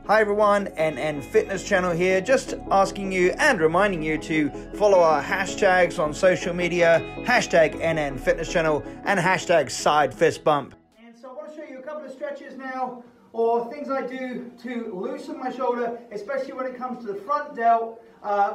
Hi everyone, NN Fitness Channel here, just asking you and reminding you to follow our hashtags on social media, hashtag NN Fitness Channel and hashtag Side Fist Bump. And so I want to show you a couple of stretches now, or things I do to loosen my shoulder, especially when it comes to the front delt,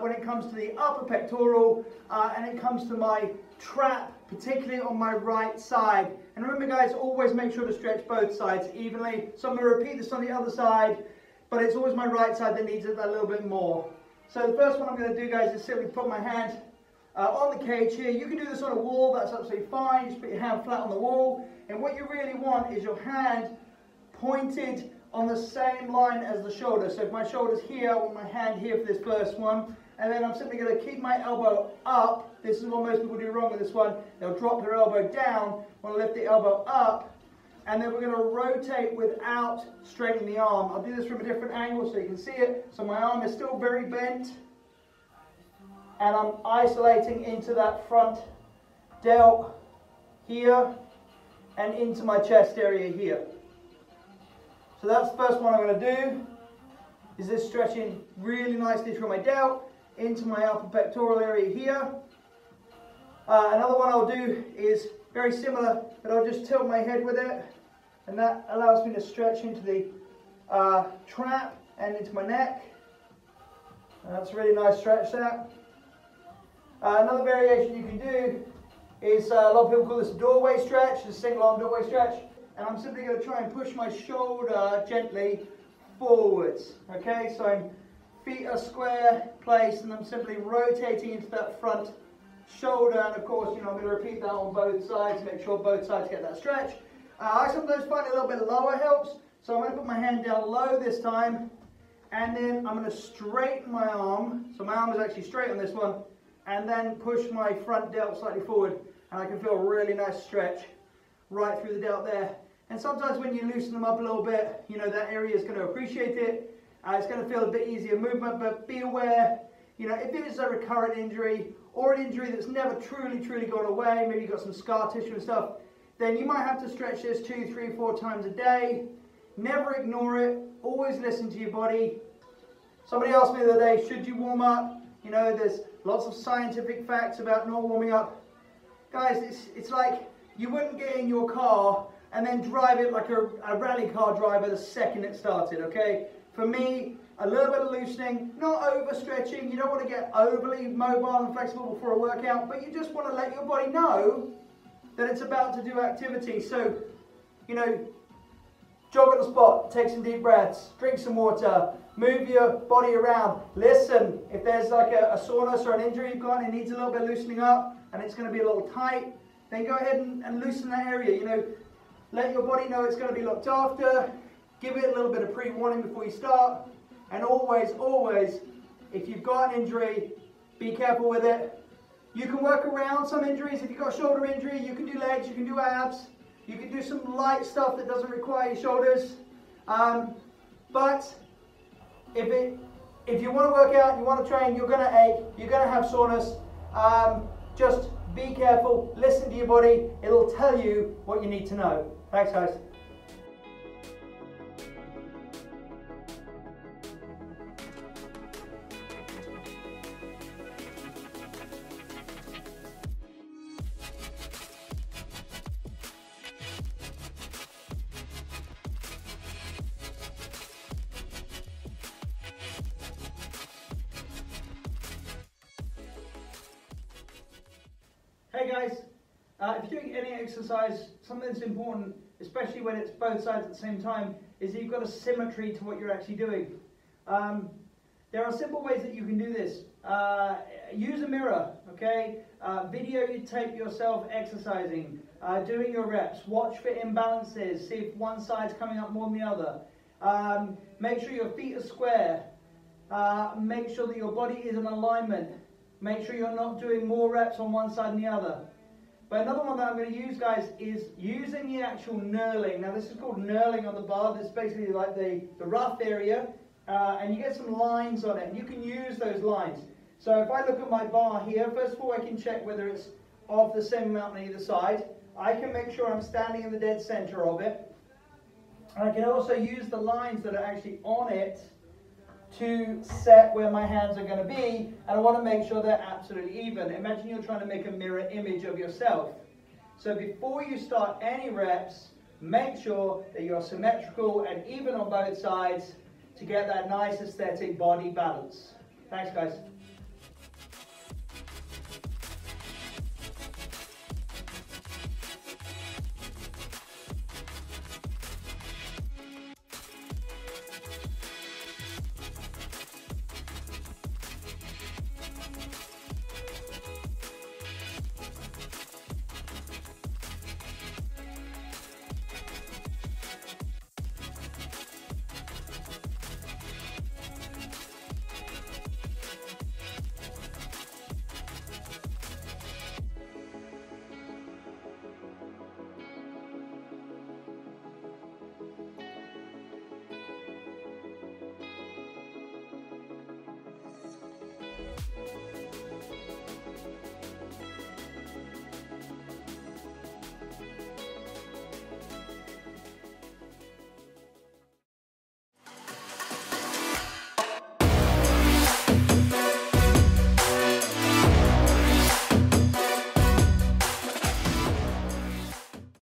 when it comes to the upper pectoral, and it comes to my trap, particularly on my right side. And remember guys, always make sure to stretch both sides evenly. So I'm going to repeat this on the other side, but it's always my right side that needs it a little bit more. So the first one I'm going to do guys is simply put my hand on the cage here. You can do this on a wall, that's absolutely fine. Just put your hand flat on the wall. And what you really want is your hand pointed on the same line as the shoulder. So if my shoulder's here, I want my hand here for this first one. And then I'm simply going to keep my elbow up. This is what most people do wrong with this one. They'll drop their elbow down. Want to lift the elbow up. And then we're going to rotate without straightening the arm. I'll do this from a different angle so you can see it. So my arm is still very bent. And I'm isolating into that front delt here and into my chest area here. So that's the first one I'm going to do. Is this stretching really nicely through my delt into my upper pectoral area here. Another one I'll do is very similar, but I'll just tilt my head with it. And that allows me to stretch into the trap and into my neck. That's a really nice stretch there. Another variation you can do is, a lot of people call this a doorway stretch, a single arm doorway stretch. And I'm simply going to try and push my shoulder gently forwards. Okay, so feet are square placed and I'm simply rotating into that front shoulder. And of course, I'm going to repeat that on both sides, make sure both sides get that stretch. I sometimes find a little bit lower helps, so I'm going to put my hand down low this time, and then I'm going to straighten my arm, so my arm is actually straight on this one, and then push my front delt slightly forward, and I can feel a really nice stretch right through the delt there. And sometimes when you loosen them up a little bit, that area is going to appreciate it. It's going to feel a bit easier movement, but be aware, if it is a recurrent injury, or an injury that's never truly gone away, maybe you've got some scar tissue and stuff, then you might have to stretch this 2, 3, 4 times a day. Never ignore it. Always listen to your body. Somebody asked me the other day, should you warm up? There's lots of scientific facts about not warming up. Guys, it's like you wouldn't get in your car and then drive it like a rally car driver the second it started, okay? For me, a little bit of loosening, not overstretching. You don't want to get overly mobile and flexible before a workout, but you just want to let your body know that it's about to do activity. So, jog on the spot, take some deep breaths, drink some water, move your body around. Listen, if there's like a soreness or an injury you've got and it needs a little bit of loosening up and it's going to be a little tight, then go ahead and loosen that area. Let your body know it's going to be looked after. Give it a little bit of pre-warning before you start. And always, if you've got an injury, be careful with it. You can work around some injuries. If you've got a shoulder injury, you can do legs, you can do abs, you can do some light stuff that doesn't require your shoulders. But if you want to work out, you want to train, you're going to ache, you're going to have soreness. Just be careful, listen to your body. It'll tell you what you need to know. Thanks, guys. Hey guys, if you're doing any exercise, something that's important, especially when it's both sides at the same time, is that you've got a symmetry to what you're actually doing. There are simple ways that you can do this. Use a mirror, okay? Videotape yourself exercising, doing your reps, watch for imbalances, see if one side's coming up more than the other. Make sure your feet are square. Make sure that your body is in alignment. Make sure you're not doing more reps on one side than the other. But another one that I'm going to use, guys, is using the actual knurling. Now, this is called knurling on the bar. This is basically like the rough area, and you get some lines on it, and you can use those lines. So if I look at my bar here, first of all, I can check whether it's of the same amount on either side. I can make sure I'm standing in the dead center of it. And I can also use the lines that are actually on it to set where my hands are going to be, and I want to make sure they're absolutely even. Imagine you're trying to make a mirror image of yourself. So before you start any reps, make sure that you're symmetrical and even on both sides to get that nice aesthetic body balance. Thanks, guys.